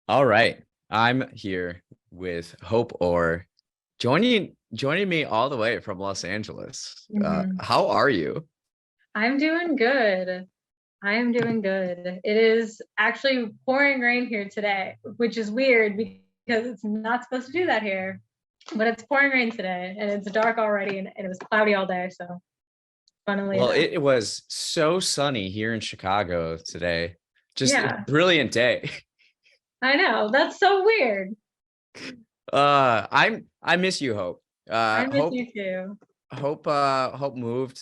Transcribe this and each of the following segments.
All right. I'm here with Hope or joining me all the way from Los Angeles. hmm How are you? I'm doing good. I am doing good. It is actually pouring rain here today, which is weird because it's not supposed to do that here. But it's pouring rain today and it's dark already and it was cloudy all day. So, funnily Well, enough. it was so sunny here in Chicago today. Just a Yeah, brilliant day. I know. That's so weird. I miss you, Hope. I miss Hope you too. Hope moved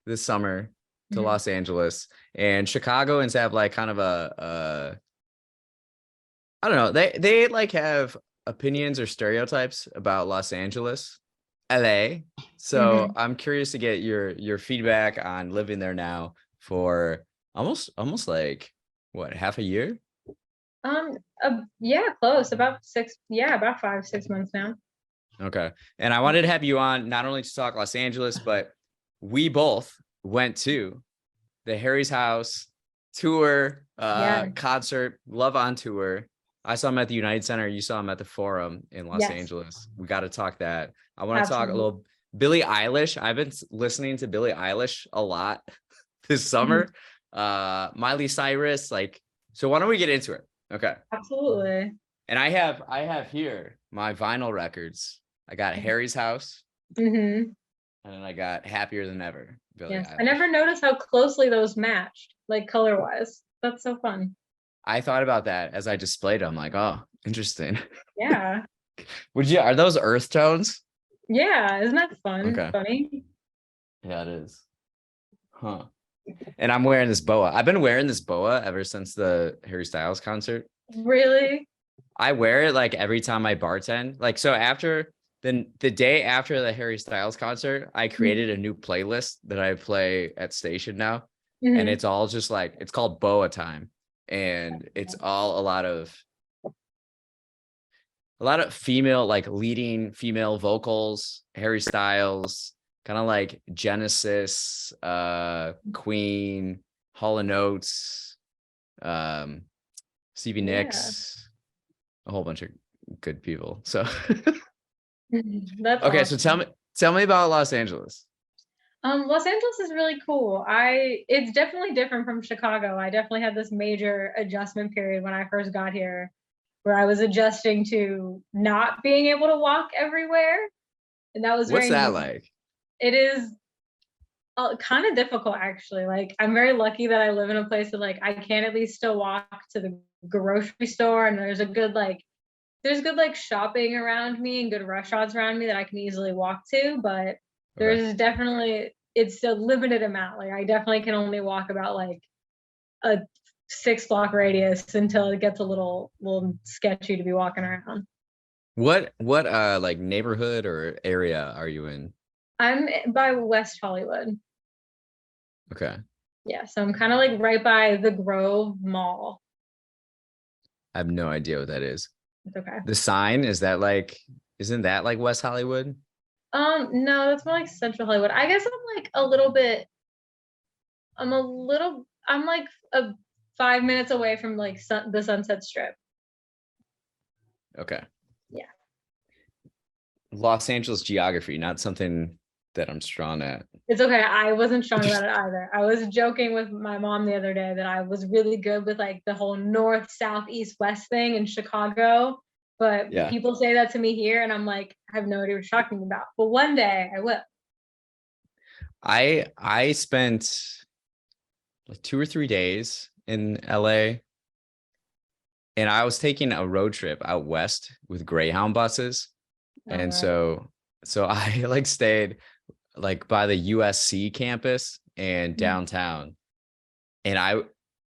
this summer to Mhm. Los Angeles, and Chicagoans have like kind of a I don't know. They like have opinions or stereotypes about Los Angeles, LA. So Mhm. I'm curious to get your feedback on living there now for almost like what, half a year? Yeah, close. About six, yeah, about 5, 6 months now. Okay. And I wanted to have you on not only to talk Los Angeles, but we both went to the Harry's House tour, Yeah. concert, Love on Tour. I saw him at the United Center. You saw him at the Forum in Los Yes, Angeles. We got to talk that. I want to talk a absolutely. little Billie Eilish. I've been listening to Billie Eilish a lot this Mhm. summer. Miley Cyrus, like, so why don't we get into it? Okay. Absolutely. And I have here my vinyl records. I got Harry's House, hmm and then I got Happier Than Ever, Billie Yes, I Eilish. never noticed how closely those matched, like color wise. That's so fun. I thought about that as I displayed them. Like, oh, interesting. Yeah, Are those earth tones? yeah, isn't that fun? Okay. Funny. Yeah, it is. Huh. And I'm wearing this boa. I've been wearing this boa ever since the Harry Styles concert. Really? I wear it like every time I bartend. Like, so after the day after the Harry Styles concert, I created a new playlist that I play at station now. And Mm-hmm. it's all just like, it's called Boa Time. And it's all a lot of female, like leading female vocals, Harry Styles, kind of like Genesis, Queen, Hall and Oates, um, Stevie Yeah, Nicks, a whole bunch of good people. So that's okay, so tell awesome. me tell me about Los Angeles. Los Angeles is really cool. It's definitely different from Chicago. I definitely had this major adjustment period when I first got here, where I was adjusting to not being able to walk everywhere, and that was What's very that new. like? It is kind of difficult actually. Like I'm very lucky that I live in a place that like I can at least still walk to the grocery store and there's good like shopping around me and good restaurants around me that I can easily walk to, but Okay. there's definitely it's a limited amount. Like I definitely can only walk about like a 6 block radius until it gets a little sketchy to be walking around. What like neighborhood or area are you in? I'm by West Hollywood. Okay. Yeah, so I'm kind of like right by the Grove Mall. I have no idea what that is. It's okay. The sign, is that like, isn't that like West Hollywood? No, that's more like Central Hollywood. I guess I'm like a little bit. I'm like 5 minutes away from like the Sunset Strip. Okay. Yeah, Los Angeles geography, not something that I'm strong at. it's okay. I wasn't strong about it either. I was joking with my mom the other day that I was really good with like the whole north, south, east, west thing in Chicago. But Yeah. people say that to me here, and I'm like, I have no idea what you're talking about. But one day I will. I spent like 2 or 3 days in LA, and I was taking a road trip out west with Greyhound buses. All And right. so I like stayed like by the USC campus and downtown. And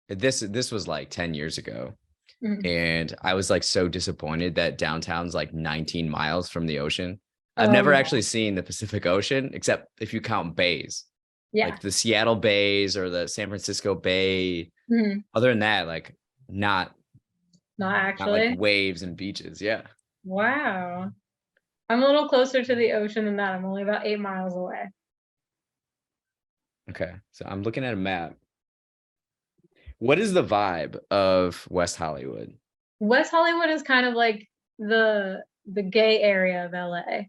this was like 10 years ago. Mhm. And I was like so disappointed that downtown's like 19 miles from the ocean. I've Oh never yeah, actually seen the Pacific Ocean except if you count bays, yeah. like the Seattle bays or the San Francisco Bay. Mhm. Other than that, like not Not not like actually. waves and beaches. Yeah. Wow. I'm a little closer to the ocean than that. I'm only about 8 miles away. Okay. So I'm looking at a map. What is the vibe of West Hollywood? West Hollywood is kind of like the gay area of LA.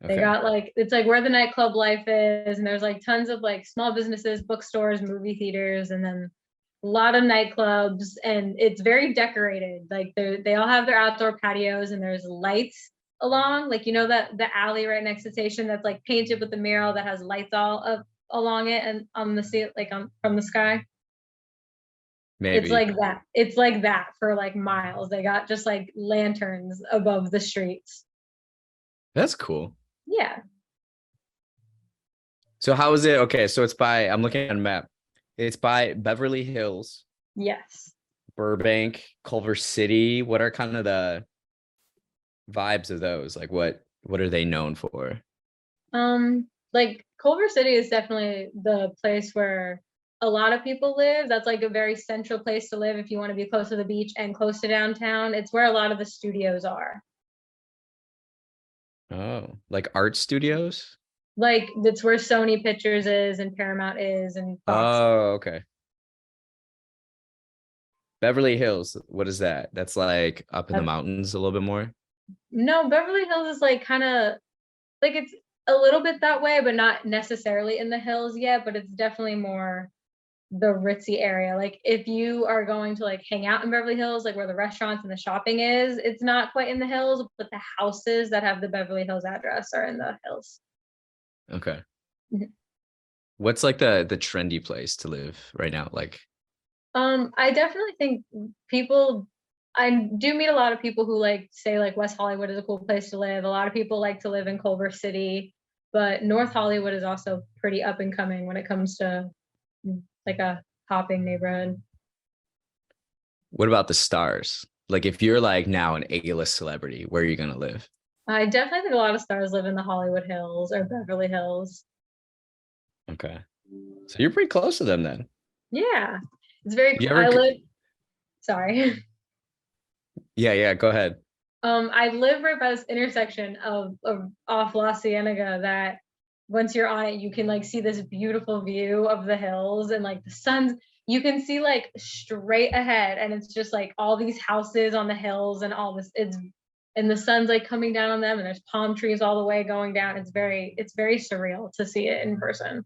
They Okay. got like it's like where the nightclub life is, and there's like tons of like small businesses, bookstores, movie theaters, and then a lot of nightclubs, and it's very decorated. Like they all have their outdoor patios, and there's lights along, like you know that the alley right next to the station that's like painted with the mural that has lights all up along it and on the sea, like on from the sky. It's Maybe. like that. It's like that for like miles. They got just like lanterns above the streets. That's cool. Yeah. So how is it? Okay, so it's by, I'm looking at a map. It's by Beverly Hills, Yes. Burbank, Culver City. What are kind of the vibes of those? Like what are they known for? Like Culver City is definitely the place where a lot of people live. That's like a very central place to live if you want to be close to the beach and close to downtown. It's where a lot of the studios are. Oh, like art studios? Like that's where Sony Pictures is and Paramount is and Fox. Oh, okay. Beverly Hills, what is that? That's like up in the mountains a little bit more. No, Beverly Hills is like kind of like it's a little bit that way, but not necessarily in the hills yet, but it's definitely more the ritzy area. Like if you are going to like hang out in Beverly Hills, like where the restaurants and the shopping is, it's not quite in the hills, but the houses that have the Beverly Hills address are in the hills. Okay. Mhm. What's like the trendy place to live right now? Like, I definitely think people I do meet a lot of people who like say like West Hollywood is a cool place to live. A lot of people like to live in Culver City, but North Hollywood is also pretty up and coming when it comes to like a hopping neighborhood. what about the stars? Like if you're like now an A-list celebrity, where are you gonna live? I definitely think a lot of stars live in the Hollywood Hills or Beverly Hills. Okay. So you're pretty close to them then. Yeah, it's very You cool. ever I live, sorry. Yeah, yeah, go ahead. I live right by this intersection of off La Cienega that once you're on it, you can like see this beautiful view of the hills and like the sun's, you can see like straight ahead and it's just like all these houses on the hills and all this, and the sun's like coming down on them and there's palm trees all the way going down. It's very surreal to see it in person.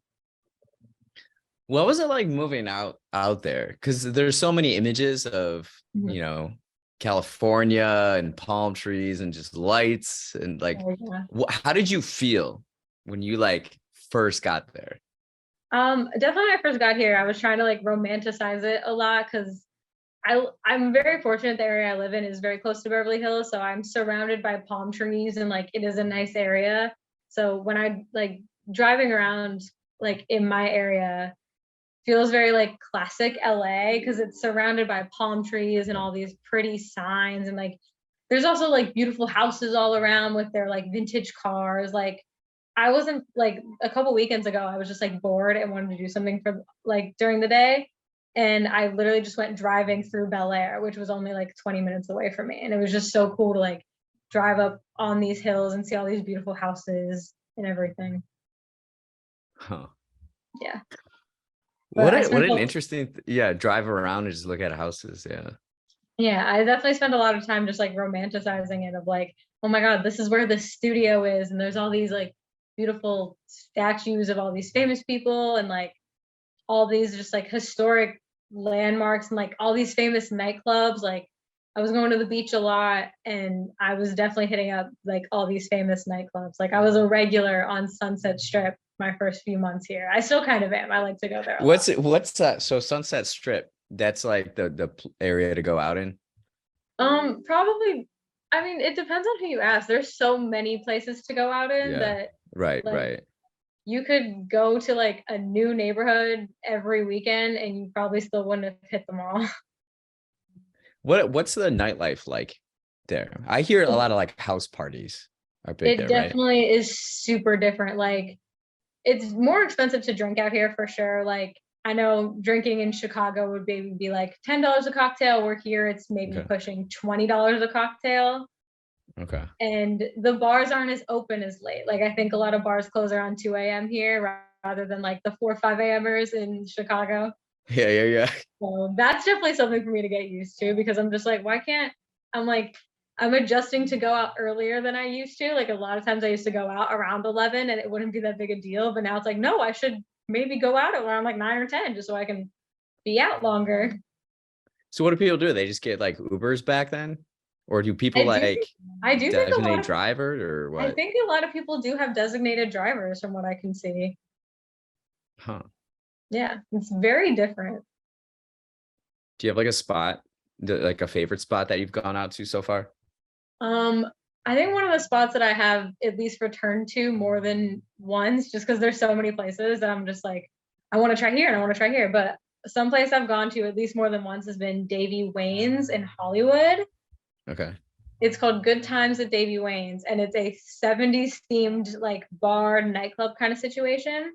What was it like moving out there? Because there's so many images of, Mhm. you know, California and palm trees and just lights and like, Oh, yeah. how did you feel when you like first got there? Definitely when I first got here, I was trying to like romanticize it a lot because I'm very fortunate the area I live in is very close to Beverly Hills, so I'm surrounded by palm trees and like it is a nice area. So when I like driving around like in my area feels very like classic LA because it's surrounded by palm trees and all these pretty signs and like there's also like beautiful houses all around with their like vintage cars. Like I wasn't like a couple weekends ago, I was just like bored and wanted to do something for like during the day. And I literally just went driving through Bel Air, which was only like 20 minutes away from me. And it was just so cool to like drive up on these hills and see all these beautiful houses and everything. Huh. Yeah. But I What spent an interesting yeah, drive around and just look at houses. Yeah. yeah, I definitely spent a lot of time just like romanticizing it of like, oh my God, this is where the studio is. And there's all these like beautiful statues of all these famous people and like all these just like historic landmarks and like all these famous nightclubs. Like I was going to the beach a lot and I was definitely hitting up like all these famous nightclubs. Like I was a regular on Sunset Strip my first few months here. I still kind of am. I like to go there a lot. What's that? So Sunset Strip, that's like the area to go out in. Probably I mean it depends on who you ask. There's so many places to go out in Yeah. that Right, like right. you could go to like a new neighborhood every weekend and you probably still wouldn't have hit them all. What's the nightlife like there? I hear a lot of like house parties are big It there, right? definitely is super different. Like it's more expensive to drink out here for sure. Like I know drinking in Chicago would maybe be like $10 a cocktail. Where here it's maybe Okay. pushing $20 a cocktail. Okay. And the bars aren't as open as late. Like I think a lot of bars close around 2 a.m. here rather than like the 4 or 5 a.m.ers in Chicago. Yeah. So that's definitely something for me to get used to, because I'm just like, why can't I'm like I'm adjusting to go out earlier than I used to. Like a lot of times I used to go out around 11 and it wouldn't be that big a deal. But now it's like, no, I should maybe go out around like 9 or 10 just so I can be out longer. So what do people do? They just get like Ubers back then? Or do people I do like think I do think a lot designate of drivers or I what? think a lot of people do have designated drivers from what I can see. Huh. Yeah, it's very different. Do you have like a spot, like a favorite spot that you've gone out to so far? Um, I think one of the spots that I have at least returned to more than once, just because there's so many places that I'm just like, I want to try here and I want to try here. But some place I've gone to at least more than once has been Davy Wayne's in Hollywood. Okay. It's called Good Times at Davy Wayne's, and it's a 70s themed like bar nightclub kind of situation.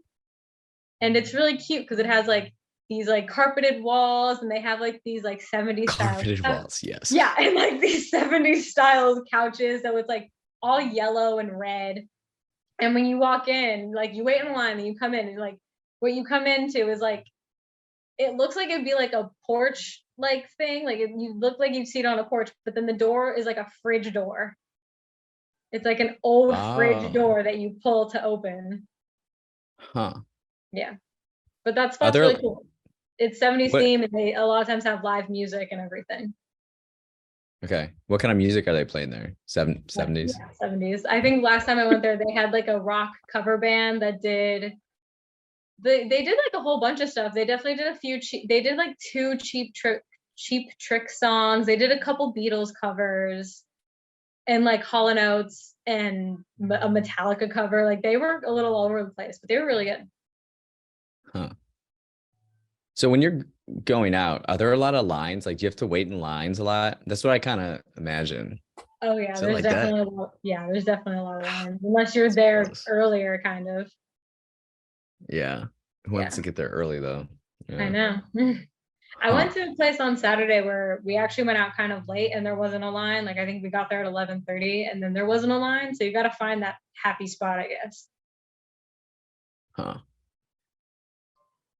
And it's really cute because it has like these like carpeted walls, and they have like these like 70s style Carpeted stuff. walls, yes. Yeah, and like these 70s style couches, so it's like all yellow and red. And when you walk in, like you wait in line and you come in, and like what you come into is like it looks like it'd be like a porch like thing. Like you look like you'd see it on a porch, but then the door is like a fridge door. It's like an old fridge Oh, door that you pull to open. huh. Yeah. But that Are spot's there really cool. It's 70s what theme, and they a lot of times have live music and everything. okay. What kind of music are they playing there? 70s? Yeah, 70s. I think last time I went there, they had like a rock cover band that did they did like a whole bunch of stuff. They definitely did a few they did like two cheap trick songs. They did a couple Beatles covers and like Hall and Oates and a Metallica cover. Like they were a little all over the place, but they were really good. Huh. So when you're going out, are there a lot of lines? Like, do you have to wait in lines a lot? That's what I kind of imagine. Oh yeah, Is it like that? there's definitely a lot of lines. Unless you're there Gross. earlier, kind of. Yeah. Who wants Yeah, to get there early though? I Yeah. know. I Huh. went to a place on Saturday where we actually went out kind of late and there wasn't a line. Like I think we got there at 11:30 and then there wasn't a line. So you got to find that happy spot, I guess. Huh.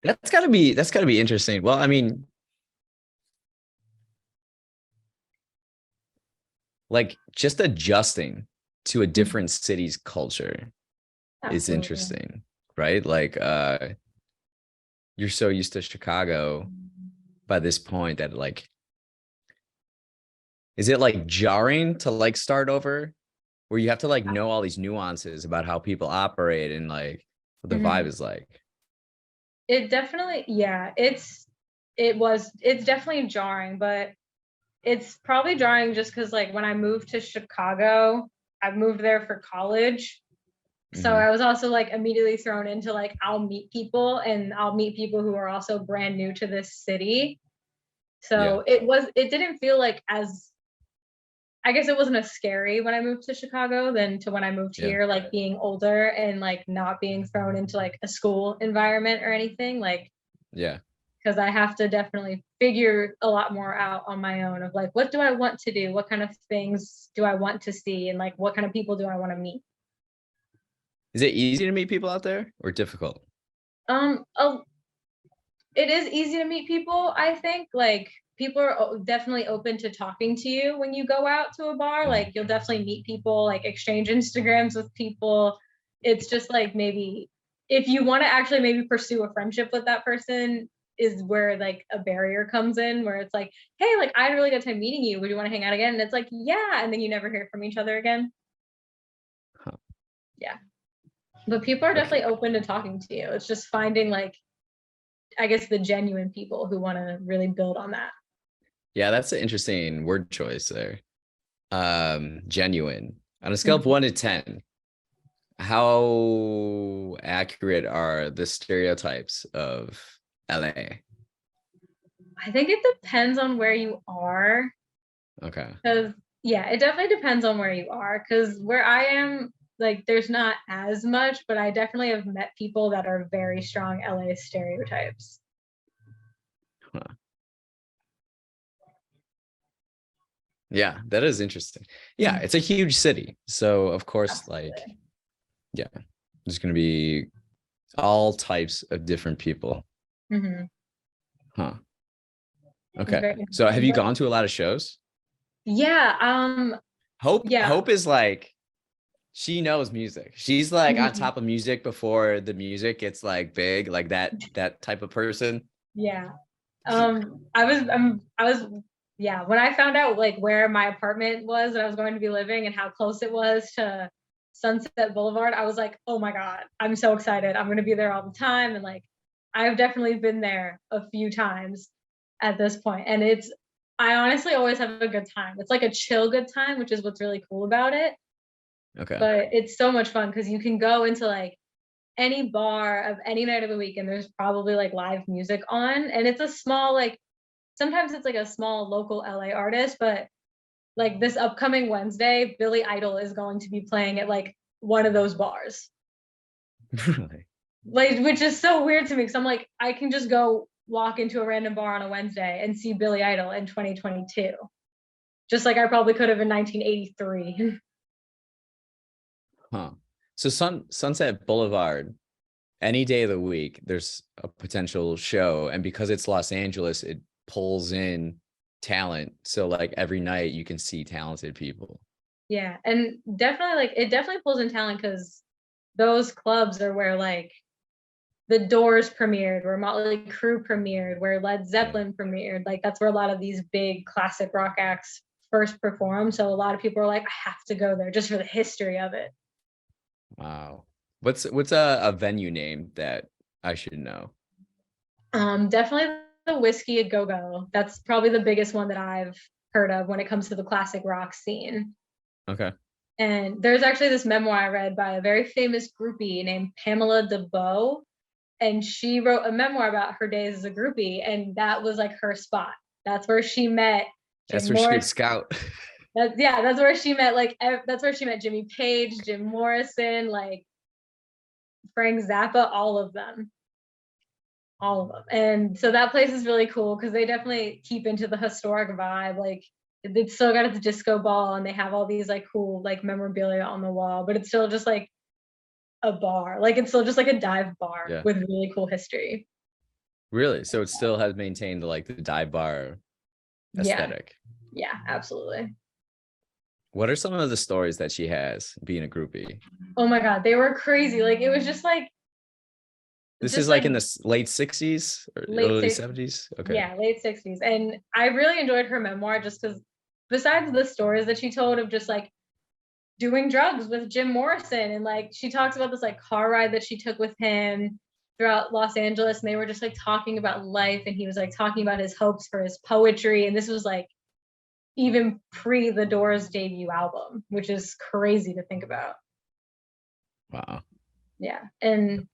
That's gotta be interesting. Well, I mean, like just adjusting to a Mhm. different city's culture is Absolutely. interesting, right? Like you're so used to Chicago by this point that like is it like jarring to like start over where you have to like know all these nuances about how people operate and like what the vibe Mhm. is like? It definitely, yeah, it's definitely jarring, but it's probably jarring just because like when I moved to Chicago, I moved there for college. So Hmm. I was also like immediately thrown into like I'll meet people who are also brand new to this city. Yeah. So it didn't feel like as I guess it wasn't as scary when I moved to Chicago than to when I moved Yeah. here, like being older and like not being thrown into like a school environment or anything. Like Yeah. because I have to definitely figure a lot more out on my own of like what do I want to do? What kind of things do I want to see? And like what kind of people do I want to meet? Is it easy to meet people out there or difficult? Oh, it is easy to meet people, I think. Like people are definitely open to talking to you when you go out to a bar. Mhm. Like you'll definitely meet people, like exchange Instagrams with people. It's just like maybe if you want to actually maybe pursue a friendship with that person is where like a barrier comes in where it's like, hey, like I had a really good time meeting you. Would you want to hang out again? And it's like, yeah, and then you never hear from each other again. Huh. Yeah. But people are Okay. definitely open to talking to you. It's just finding like I guess the genuine people who want to really build on that. Yeah, that's an interesting word choice there. Genuine. On a scale of Mhm. 1 to 10, how accurate are the stereotypes of LA? I think it depends on where you are. Okay. Because, yeah, it definitely depends on where you are. Because where I am, like, there's not as much, but I definitely have met people that are very strong LA stereotypes. Huh. Yeah, that is interesting. Yeah, Mhm. it's a huge city. So of course, like, Absolutely. yeah, there's gonna be all types of different people. Hmm. Huh. It's Okay. very So have interesting. you But gone to a lot of shows? yeah, yeah. Hope is like she knows music. She's like on Mhm. top of music before the music gets like big, like that type of person. Yeah. I was yeah, when I found out like where my apartment was that I was going to be living and how close it was to Sunset Boulevard, I was like, "Oh my God, I'm so excited. I'm going to be there all the time." And like I've definitely been there a few times at this point. And I honestly always have a good time. It's like a chill good time, which is what's really cool about it. Okay. But it's so much fun because you can go into like any bar of any night of the week and there's probably like live music on, and it's a small like sometimes it's like a small local LA artist, but like this upcoming Wednesday, Billy Idol is going to be playing at like one of those bars. Really? Like, which is so weird to me because I'm like, I can just go walk into a random bar on a Wednesday and see Billy Idol in 2022. Just like I probably could have in 1983. Huh. So Sunset Boulevard, any day of the week, there's a potential show. And because it's Los Angeles, it pulls in talent. So like every night you can see talented people. Yeah. And definitely like it definitely pulls in talent because those clubs are where like the Doors premiered, where Motley Crue premiered, where Led Yeah. Zeppelin premiered. Like that's where a lot of these big classic rock acts first perform. So a lot of people are like, I have to go there just for the history of it. Wow. What's a venue name that I should know? Definitely the Whiskey a Go Go. That's probably the biggest one that I've heard of when it comes to the classic rock scene. Okay. And there's actually this memoir I read by a very famous groupie named Pamela DeBow, and she wrote a memoir about her days as a groupie, and that was like her spot. That's where she met That's Jim where she would Morrison. scout. That's where she met that's where she met Jimmy Page, Jim Morrison, like Frank Zappa, all of them. And so that place is really cool because they definitely keep into the historic vibe. Like it's still got its disco ball, and they have all these like cool like memorabilia on the wall, but it's still just like a bar. Like it's still just like a dive bar Yeah. with really cool history. Really? So it still has maintained like the dive bar Yeah, aesthetic. yeah, absolutely. What are some of the stories that she has being a groupie? Oh my God, they were crazy. Like it was This is just like like in the late 60s or late early 60s. 70s. Okay. Yeah, late 60s. And I really enjoyed her memoir just because besides the stories that she told of just like doing drugs with Jim Morrison, and like she talks about this like car ride that she took with him throughout Los Angeles, and they were just like talking about life, and he was like talking about his hopes for his poetry, and this was like even pre the Doors debut album, which is crazy to think about. Wow. Yeah. And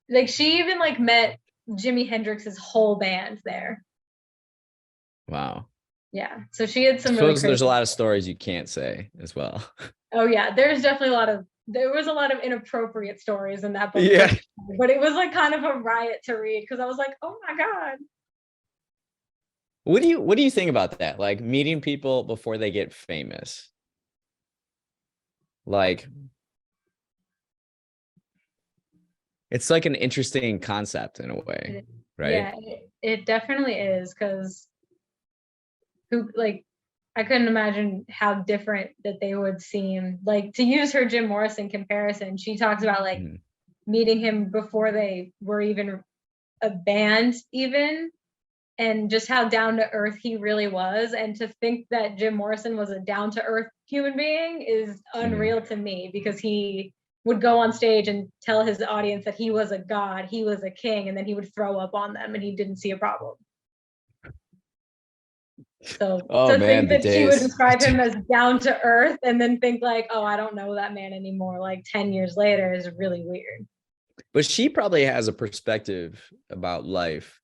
like she even like met Jimi Hendrix's whole band there. Wow. Yeah. So she had I some really suppose there's a crazy. lot of stories you can't say as well. Oh yeah, there was a lot of inappropriate stories in that book, Yeah. but it was like kind of a riot to read because I was like, oh my God. What do you think about that? Like meeting people before they get famous. Like it's like an interesting concept in a way, right? Yeah, it definitely is because who like I couldn't imagine how different that they would seem. Like to use her Jim Morrison comparison, she talks about like Mhm. meeting him before they were even a band even, and just how down to earth he really was. And to think that Jim Morrison was a down to earth human being is Mhm. unreal to me because he would go on stage and tell his audience that he was a god, he was a king, and then he would throw up on them and he didn't see a problem. So Oh to man, think the that she would days. describe him as down to earth and then think like, oh, I don't know that man anymore, like 10 years later is really weird. But she probably has a perspective about life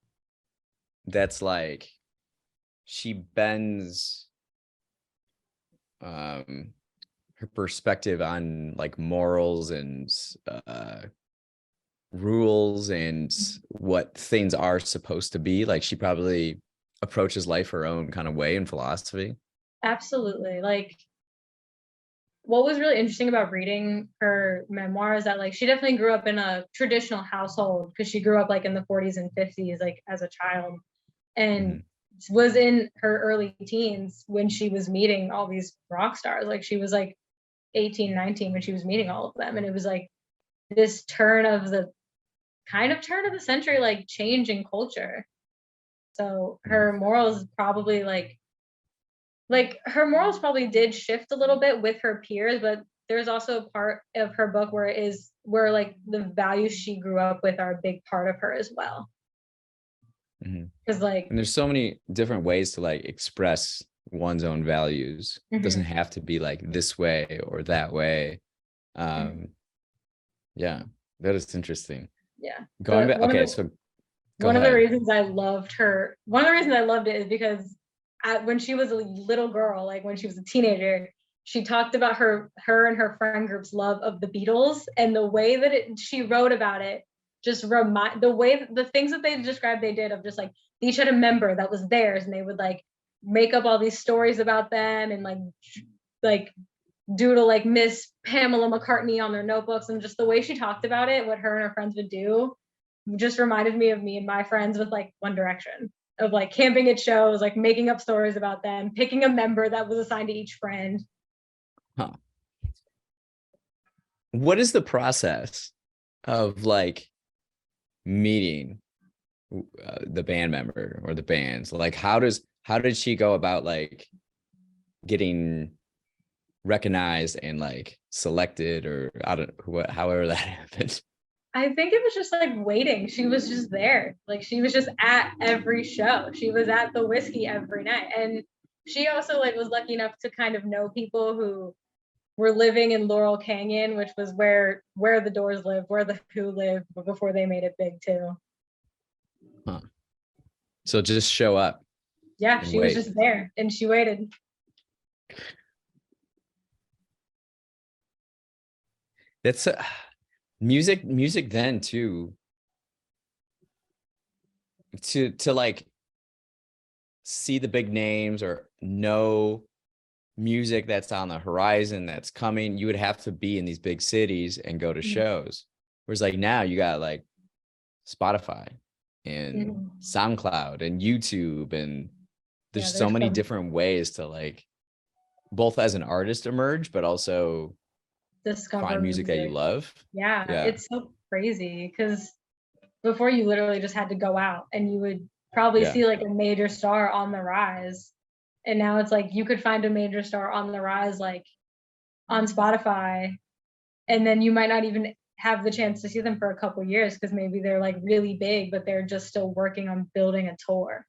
that's like she bends um her perspective on like morals and uh rules and what things are supposed to be. Like she probably approaches life her own kind of way in philosophy. Absolutely. Like what was really interesting about reading her memoir is that like she definitely grew up in a traditional household because she grew up like in the 40s and 50s like as a child. and was in her early teens when she was meeting all these rock stars. Like she was like 18, 19 when she was meeting all of them. And it was like this turn of the century, like change in culture. So her morals probably like her morals probably did shift a little bit with her peers, but there's also a part of her book where like the values she grew up with are a big part of her as well. Because like, and there's so many different ways to like express one's own values. It doesn't have to be like this way or that way. Yeah, that is interesting. Yeah. Going back. Okay, so one of the reasons I loved it is because when she was a little girl, like when she was a teenager, she talked about her and her friend group's love of the Beatles, and the way that she wrote about it just the things that they described they did of just like they each had a member that was theirs, and they would like make up all these stories about them and like doodle like Miss Pamela McCartney on their notebooks, and just the way she talked about it, what her and her friends would do, just reminded me of me and my friends with like One Direction, of like camping at shows, like making up stories about them, picking a member that was assigned to each friend. What is the process of like meeting the band member or the bands? Like how did she go about like getting recognized and like selected, or I don't know, however that happened? I think it was just like waiting. She was just there. Like she was just at every show. She was at the Whiskey every night. And she also like was lucky enough to kind of know people who were living in Laurel Canyon, which was where the Doors lived, where the Who lived before they made it big too. So just show up. Yeah, she was just there and she waited. That's music then too, to like see the big names or know music that's on the horizon that's coming. You would have to be in these big cities and go to shows, whereas like now you got like Spotify and SoundCloud and YouTube, and there's so many different ways to like both as an artist emerge, but also discover find music that you love. Yeah, it's so crazy because before you literally just had to go out and you would probably see like a major star on the rise, and now it's like you could find a major star on the rise like on Spotify, and then you might not even have the chance to see them for a couple years because maybe they're like really big, but they're just still working on building a tour.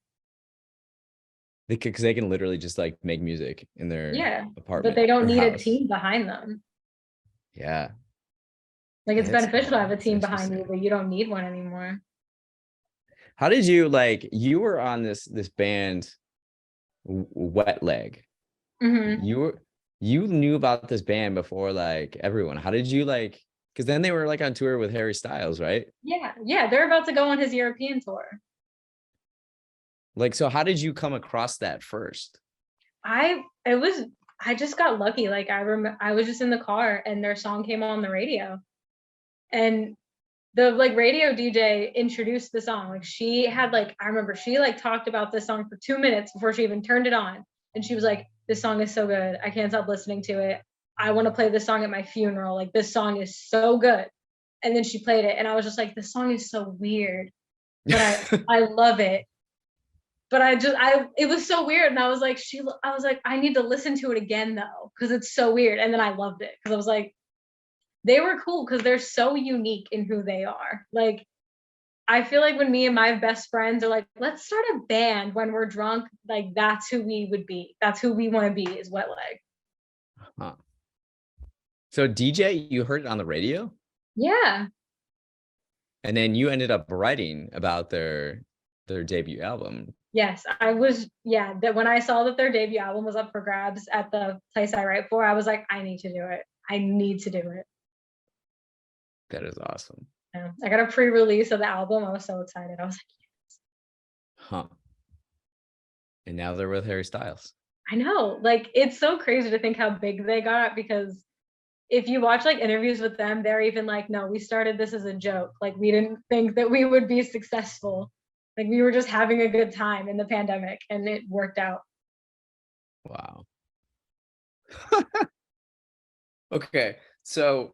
Because they can literally just like make music in their apartment, but they don't need house. a team behind them. Yeah, like it's beneficial to have a team behind you, but you don't need one anymore. How did you like? You were on this band, Wet Leg. You knew about this band before like everyone. How did you like? Because then they were like on tour with Harry Styles, right? Yeah, they're about to go on his European tour. Like, so how did you come across that first? I just got lucky. Like I was just in the car and their song came on the radio, and the like radio DJ introduced the song. Like she had like, I remember she like talked about this song for 2 minutes before she even turned it on, and she was like, "This song is so good. I can't stop listening to it. I want to play this song at my funeral. Like this song is so good." And then she played it, and I was just like, "This song is so weird, but I love it." But it was so weird, and I was like, I need to listen to it again though, because it's so weird. And then I loved it because I was like, they were cool because they're so unique in who they are. Like, I feel like when me and my best friends are like, let's start a band when we're drunk, like that's who we would be. That's who we want to be, is Wet Leg. So DJ, you heard it on the radio? Yeah. And then you ended up writing about their debut album. Yes, that when I saw that their debut album was up for grabs at the place I write for, I was like, I need to do it. I need to do it. That is awesome. Yeah. I got a pre-release of the album. I was so excited. I was like, yes. And now they're with Harry Styles. I know. Like, it's so crazy to think how big they got, because if you watch like interviews with them, they're even like, no, we started this as a joke. Like, we didn't think that we would be successful. Like we were just having a good time in the pandemic and it worked out. Wow. Okay. So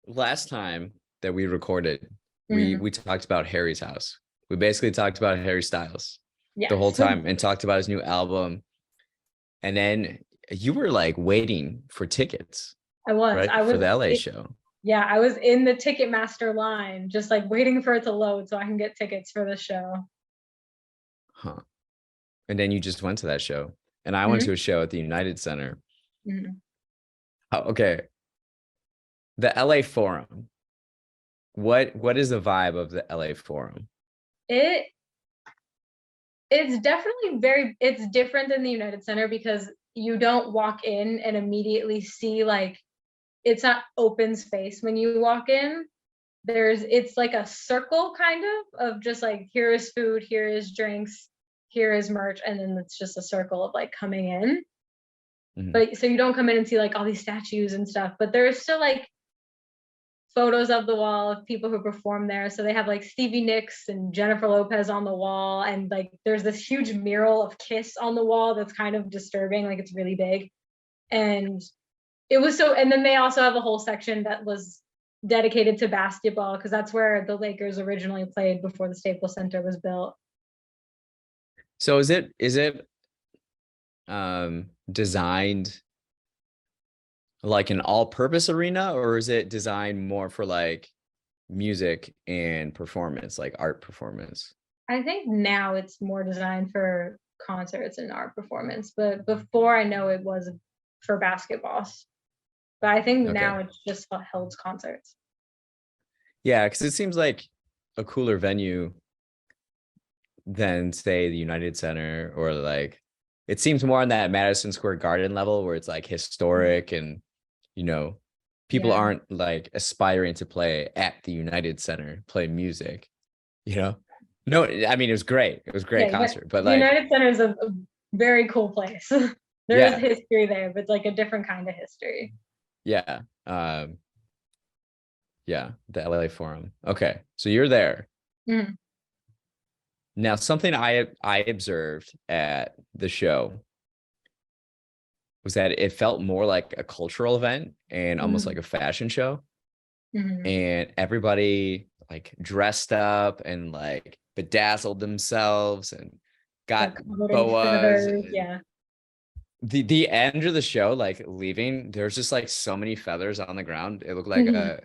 last time that we recorded, Mhm. we talked about Harry's house. We basically talked about Harry Styles the whole Yes. time and talked about his new album. And then you were like waiting for tickets, I was. right? For the LA show. Yeah, I was in the Ticketmaster line, just like waiting for it to load so I can get tickets for the show. Huh. And then you just went to that show. And I went Mhm. to a show at the United Center. Mhm. Oh, okay. The LA Forum. What is the vibe of the LA Forum? It it's definitely it's different than the United Center because you don't walk in and immediately see like it's not open space when you walk in. It's like a circle kind of just like here is food, here is drinks, here is merch, and then it's just a circle of like coming in. Mhm. But so you don't come in and see like all these statues and stuff, but there's still like photos of the wall of people who perform there. So they have like Stevie Nicks and Jennifer Lopez on the wall, and like there's this huge mural of Kiss on the wall that's kind of disturbing, like it's really big. And and then they also have a whole section that was dedicated to basketball because that's where the Lakers originally played before the Staples Center was built. So is it designed like an all-purpose arena, or is it designed more for like music and performance, like art performance? I think now it's more designed for concerts and art performance, but before I know it was for basketball. But I think Okay. now it's just held concerts. Yeah, because it seems like a cooler venue than say the United Center, or like it seems more on that Madison Square Garden level where it's like historic and you know people Yeah. aren't like aspiring to play at the United Center, play music, you know? No, I mean it was great. It was a great Yeah. concert, but The like United Center is a very cool place. There is yeah, history there, but like a different kind of history. yeah. Yeah, the LA Forum. Okay. So you're there. Mhm. Now, something I observed at the show was that it felt more like a cultural event and almost like Mhm. a fashion show. Mhm. And everybody like dressed up and like bedazzled themselves and Got got covered in boas. feathers. And Yeah. the end of the show, like leaving, there's just like so many feathers on the ground. It looked Mhm.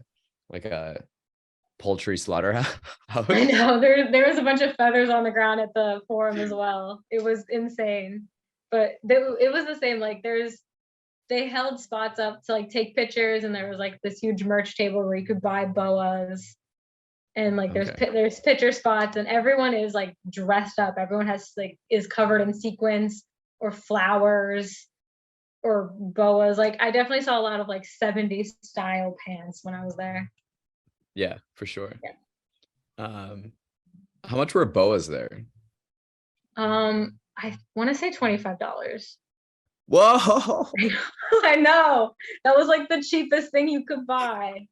like a poultry slaughterhouse. I know there was a bunch of feathers on the ground at the forum as well. It was insane, but it was the same. Like they held spots up to like take pictures, and there was like this huge merch table where you could buy boas, and like Okay. there's picture spots, and everyone is like dressed up. Everyone has like is covered in sequins or flowers or boas. Like I definitely saw a lot of like 70s style pants when I was there. Yeah, for sure. Yeah. Um, how much were boas there? I want to say $25. Whoa. I know. That was like the cheapest thing you could buy.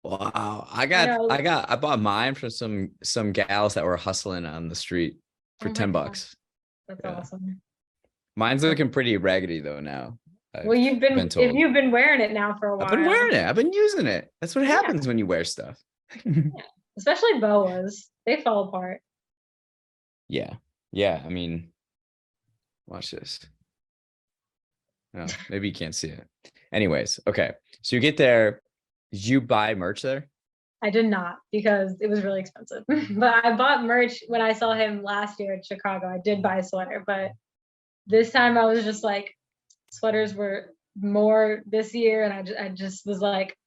Wow. I know. I bought mine from some gals that were hustling on the street for Oh my 10 God. bucks. That's Yeah. awesome. Mine's looking pretty raggedy though now. Well, I've been if told. you've been wearing it now for a I've been while. wearing it. I've been using it. That's what Yeah. happens when you wear stuff. Yeah. Especially boas. They fall apart. Yeah. Yeah. I mean, watch this. No, maybe you can't see it. Anyways, okay. So you get there. Did you buy merch there? I did not because it was really expensive. But I bought merch when I saw him last year in Chicago. I did buy a sweater, but this time I was just like, sweaters were more this year, and I just was like,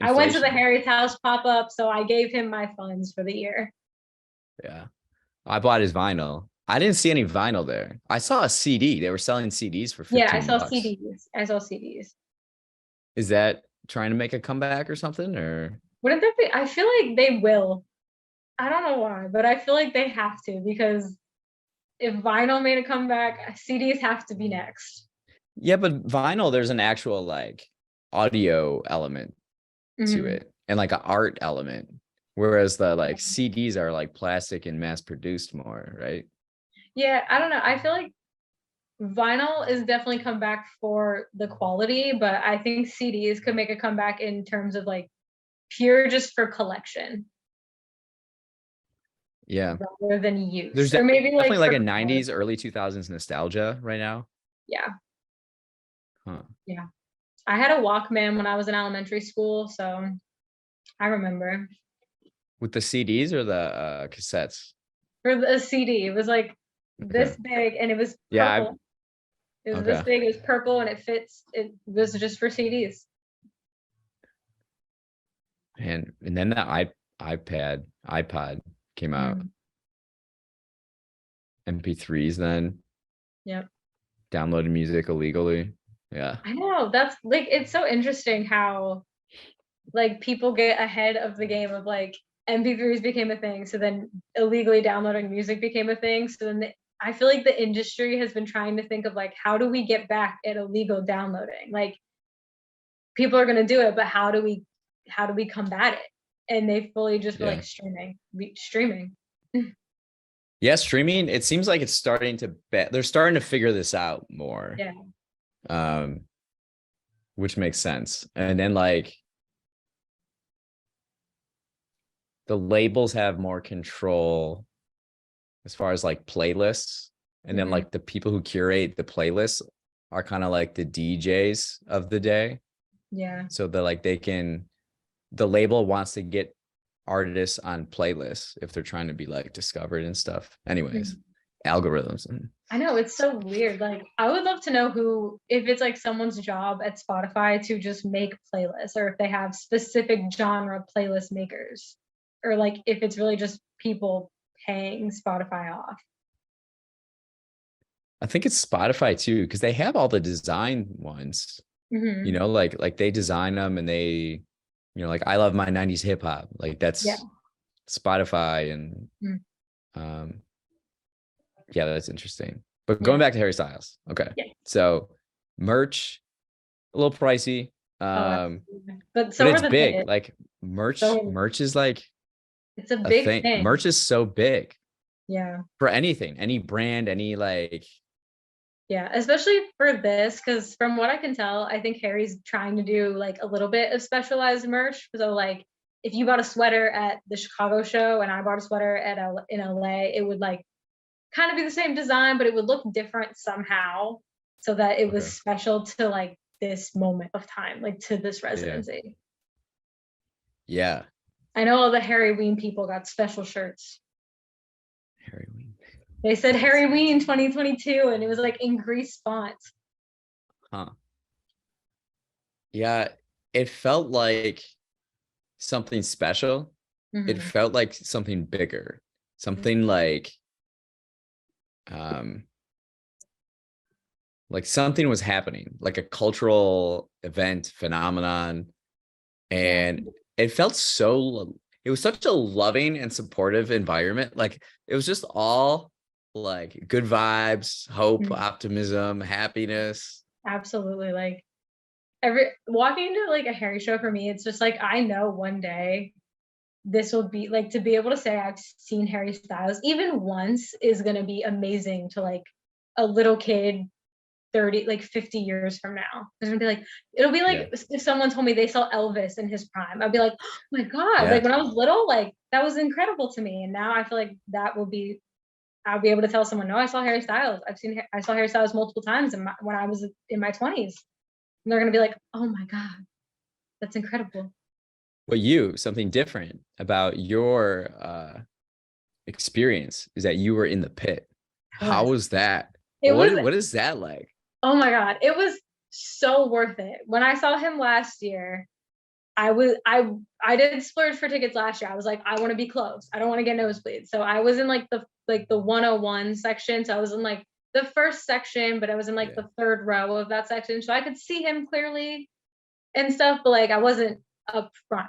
I went to the Inflation. Harry's house pop up, so I gave him my funds for the year. Yeah. I bought his vinyl. I didn't see any vinyl there. I saw a CD. They were selling CDs for Yeah, I 15 saw bucks. CDs. I saw CDs. Is that trying to make a comeback or something? Or Wouldn't that be? I feel like they will. I don't know why, but I feel like they have to because if vinyl made a comeback, CDs have to be next. yeah, but vinyl, there's an actual like audio element to Mhm. it and like an art element. Whereas the like CDs are like plastic and mass produced more, right? Yeah, I don't know. I feel like vinyl is definitely come back for the quality, but I think CDs could make a comeback in terms of like pure just for collection Yeah. rather than There's use. Or maybe like definitely like for a color. 90s, early 2000s nostalgia right now. Yeah, Huh. yeah. I had a Walkman when I was in elementary school, so I remember. With the CDs or the cassettes? For the CD, it was like Okay. this big and it was Yeah. purple. It was this Okay. big, it was purple and it was just for CDs. And then the iPod came out. Mm, MP3s then, yep. downloaded music illegally. Yeah. I know. That's like it's so interesting how like people get ahead of the game of like MP3s became a thing, so then illegally downloading music became a thing. So then I feel like the industry has been trying to think of like how do we get back at illegal downloading? Like people are gonna do it, but how do we combat it? And they fully just were Yeah. like streaming. Yeah, streaming, it seems like it's starting to they're starting to figure this out more. Yeah. Um, which makes sense. And then like the labels have more control as far as like playlists. And then Mhm. like the people who curate the playlists are kind of like the DJs of the day. Yeah. So that like the label wants to get artists on playlists if they're trying to be like discovered and stuff. Anyways, Mhm. algorithms. I know it's so weird. Like I would love to know who if it's like someone's job at Spotify to just make playlists or if they have specific genre playlist makers or like if it's really just people paying Spotify off. I think it's Spotify too, because they have all the design ones, Hmm. like they design them and they, like I love my 90s hip hop. Like Yeah. that's Spotify and Mm. um yeah, that's interesting. But going Yeah. back to Harry Styles. Okay. Yeah. So merch, a little pricey. Oh, Um, absolutely. But but so are it's the big. tickets. Like merch, So merch is like it's a a big thing. thing. Merch is so big Yeah. for anything, any brand, any like Yeah, especially for this, because from what I can tell, I think Harry's trying to do like a little bit of specialized merch. So like if you bought a sweater at the Chicago show and I bought a sweater in LA, it would like kind of be the same design, but it would look different somehow so that it was okay. special to like this moment of time, like to this Yeah. residency. Yeah. I know all the Harry Ween people got special shirts. Harry Ween. They said Harry Ween 2022 and it was like in Grease font. Huh. Yeah. It felt like something special. It Hmm. felt like something bigger, something um like something was happening, like a cultural event phenomenon. Yeah. And it felt it was such a loving and supportive environment. Like it was just all like good vibes, hope, Mhm. optimism, happiness. Absolutely. Like every walking into like a Harry show for me, it's just like I know one day this will be like to be able to say I've seen Harry Styles even once is gonna be amazing to like a little kid 30, like 50 years from now. There's gonna be like it'll be Yeah. like if someone told me they saw Elvis in his prime, I'd be like, oh my God, Yeah. like when I was little, like that was incredible to me. And now I feel like I'll be able to tell someone, no, I saw Harry Styles. I saw Harry Styles multiple times when I was in my 20s. And they're gonna be like, oh my God, that's incredible. But something different about your experience is that you were in the pit. I How was. was that? It was, What is that like? oh my God, it was so worth it. When I saw him last year, I did splurge for tickets last year. I was like, I want to be close. I don't want to get nosebleeds. So I was in like the 101 section. So I was in like the first section, but I was in like Yeah. the third row of that section. So I could see him clearly and stuff, but like I wasn't up front.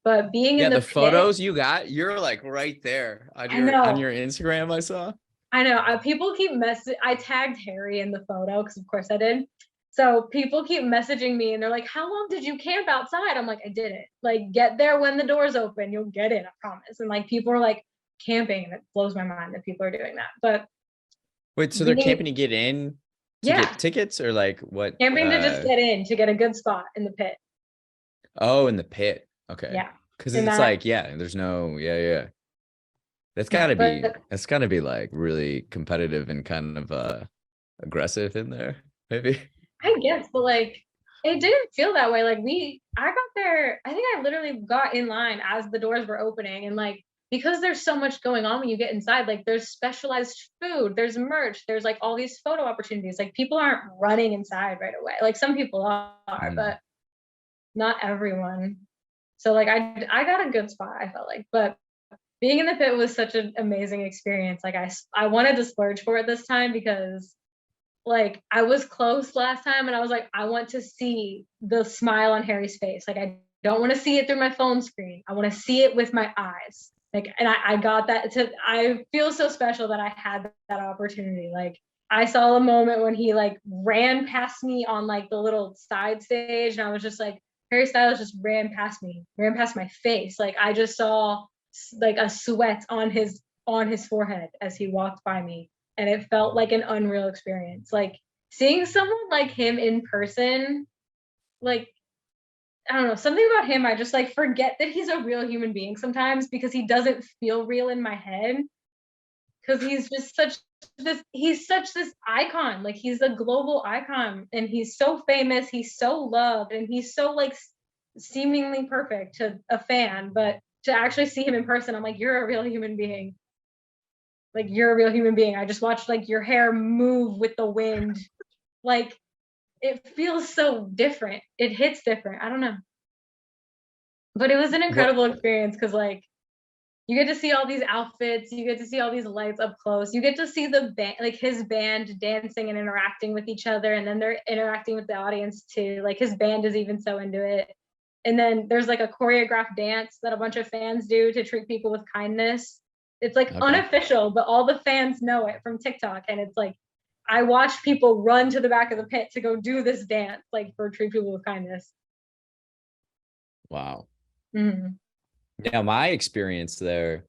But being in Yeah, the the pit, photos you got, you're like right there on I on know. your Instagram, I saw. I know. People keep messing. I tagged Harry in the photo because, of course, I did. So people keep messaging me and they're like, how long did you camp outside? I'm like, I didn't. Like, get there when the doors open. You'll get in, I promise. And like people are like camping, and it blows my mind that people are doing that. But Wait, so they're being, camping to get in to yeah, get tickets, or like what? camping to just get in to get a good spot in the pit. Oh, in the pit. Okay. Yeah. Because And it's that, like, yeah, there's no, yeah, yeah. yeah, but That's gotta be like really competitive and kind of aggressive in there, maybe. I guess, but like it didn't feel that way. Like I got there, I think I literally got in line as the doors were opening. And like, because there's so much going on when you get inside, like there's specialized food, there's merch, there's like all these photo opportunities. Like people aren't running inside right away. Like some people are, Mm. but not everyone. So like I got a good spot, I felt like. But being in the pit was such an amazing experience. Like I wanted to splurge for it this time because like I was close last time and I was like, I want to see the smile on Harry's face. Like I don't want to see it through my phone screen. I want to see it with my eyes. Like, and I got that I feel so special that I had that opportunity. Like I saw a moment when he like ran past me on like the little side stage, and I was just like, Harry Styles just ran past me, ran past my face. Like I just saw like a sweat on his forehead as he walked by me, and it felt like an unreal experience. Like seeing someone like him in person, like I don't know, something about him, I just like forget that he's a real human being sometimes because he doesn't feel real in my head. Because he's just such this icon. Like he's a global icon, and he's so famous, he's so loved, and he's so like seemingly perfect to a fan. But to actually see him in person, I'm like, you're a real human being. Like you're a real human being. I just watched like your hair move with the wind. Like it feels so different. It hits different. I don't know. But it was an What? incredible experience because like you get to see all these outfits, you get to see all these lights up close, you get to see the band, like his band dancing and interacting with each other, and then they're interacting with the audience too. Like his band is even so into it. And then there's like a choreographed dance that a bunch of fans do to treat people with kindness. It's like Okay. unofficial, but all the fans know it from TikTok. And it's like I watched people run to the back of the pit to go do this dance, like for treat people with kindness. Wow. Mm-hmm. Now, my experience there,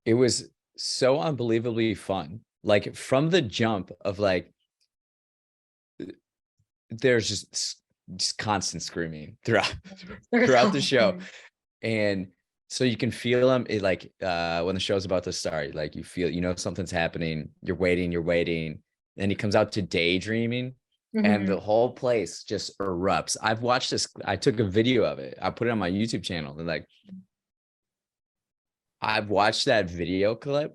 it was so unbelievably fun. Like from the jump of like, there's just constant screaming There's throughout the show. constant. And so you can feel them like when the show's about to start, like you know something's happening, you're waiting, then he comes out to daydreaming, and Mm-hmm. the whole place just erupts. I've watched this, I took a video of it, I put it on my YouTube channel, and like I've watched that video clip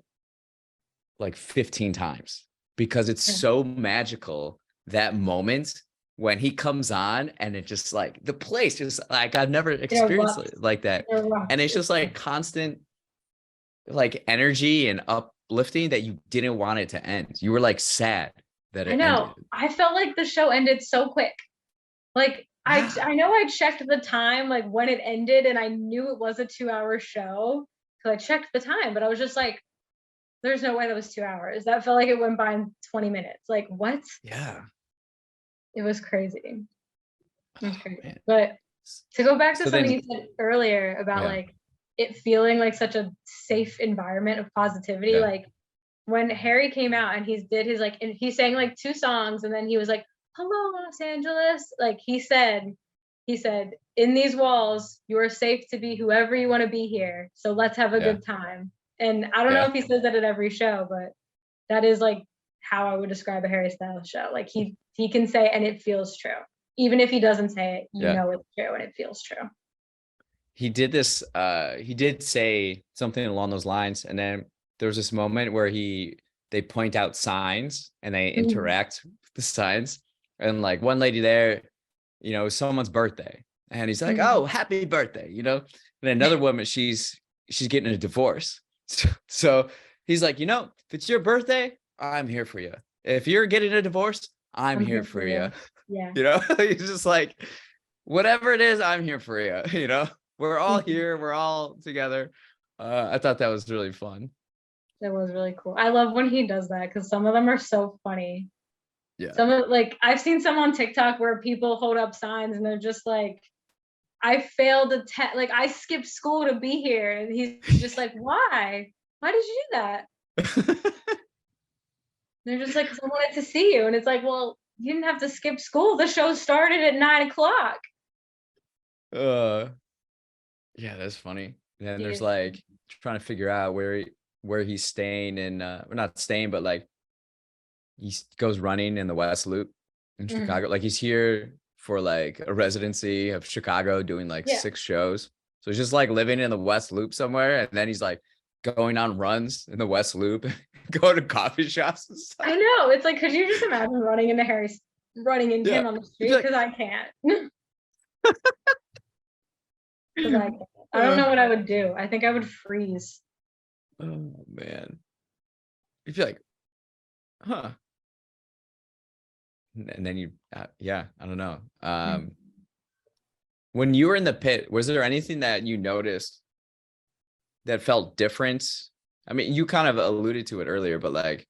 like 15 times because it's Yeah. so magical, that moment when he comes on, and it just like the place just like I've never It experienced erupts. it like that. It And erupts. it's just It's like constant like energy and uplifting that you didn't want it to end. You were like sad that I it know. ended. I felt like the show ended so quick. Like Yeah. I know I checked the time like when it ended, and I knew it was a 2 hour show. So I checked the time, but I was just like, there's no way that was 2 hours. That felt like it went by in 20 minutes. Like what? Yeah. It was crazy. It was Oh crazy. man. But to go back to So something then you said earlier about yeah. like it feeling like such a safe environment of positivity, Yeah. like when Harry came out and he did his like, and he sang like two songs, and then he was like, "Hello, Los Angeles." Like he said, "In these walls, you are safe to be whoever you want to be here. So let's have a Yeah. good time." And I don't know Yeah. if he says that at every show, but that is like how I would describe a Harry Styles show. Like he can say, and it feels true. Even if he doesn't say it, you Yeah. know it's true and it feels true. He did this he did say something along those lines, and then there was this moment where they point out signs and they Mhm. interact with the signs, and like one lady there, you know, someone's birthday, and he's like, Mhm. "Oh, happy birthday," you know. And another woman, she's getting a divorce. So he's like, "You know, if it's your birthday, I'm here for you. If you're getting a divorce, I'm I'm here here for for you." you. Yeah. You know, he's just like, whatever it is, I'm here for you. You know, we're all Mhm. here, we're all together. I thought that was really fun. It was really cool. I love when he does that because some of them are so funny. Yeah. Someone like I've seen some on TikTok where people hold up signs and they're just like, I failed a test, like I skipped school to be here. And he's just like, why? Why did you do that? They're just like, 'cause I wanted to see you. And it's like, well, you didn't have to skip school. The show started at 9 o'clock. uh yeah, that's funny. And then He there's is- like trying to figure out where he's staying and or not staying, but like goes running in the West Loop in Mhm. Chicago. Like he's here for like a residency of Chicago doing like Yeah. 6 shows. So he's just like living in the West Loop somewhere. And then he's like going on runs in the West Loop, going to coffee shops and stuff. I know. It's like, could you just imagine running into Yeah. him on the He'd street? be like, Because I can't. Because I can't. I don't uh, know what I would do. I think I would freeze. oh man. You'd be like, huh. And then you, yeah, I don't know. When you were in the pit, was there anything that you noticed that felt different? I mean, you kind of alluded to it earlier, but like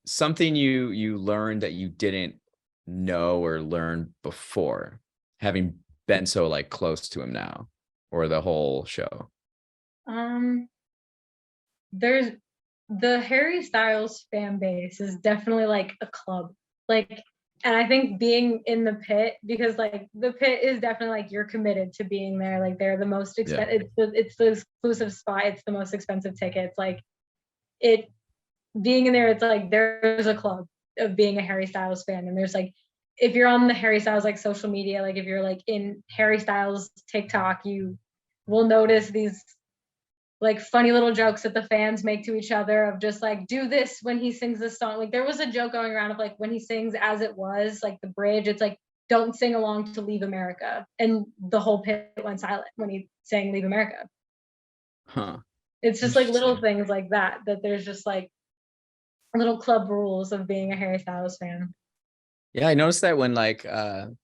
something you learned that you didn't know or learn before, having been so like close to him now, or the whole show. Um, there's the Harry Styles fan base is definitely like a club. Like, and I think being in the pit, because like the pit is definitely like you're committed to being there. Like they're the most expensive. It's the exclusive spot. It's the most expensive tickets. Like it being in there, it's like there's a club of being a Harry Styles fan, and there's like if you're on the Harry Styles like social media, like if you're like in Harry Styles TikTok, you will notice these like funny little jokes that the fans make to each other of just like do this when he sings this song. Like there was a joke going around of like when he sings As It Was, like the bridge, it's like don't sing along to Leave America, and the whole pit went silent when he sang Leave America. Huh. It's just like little Interesting. things like that there's just like little club rules of being a Harry Styles fan. Yeah, I noticed that when like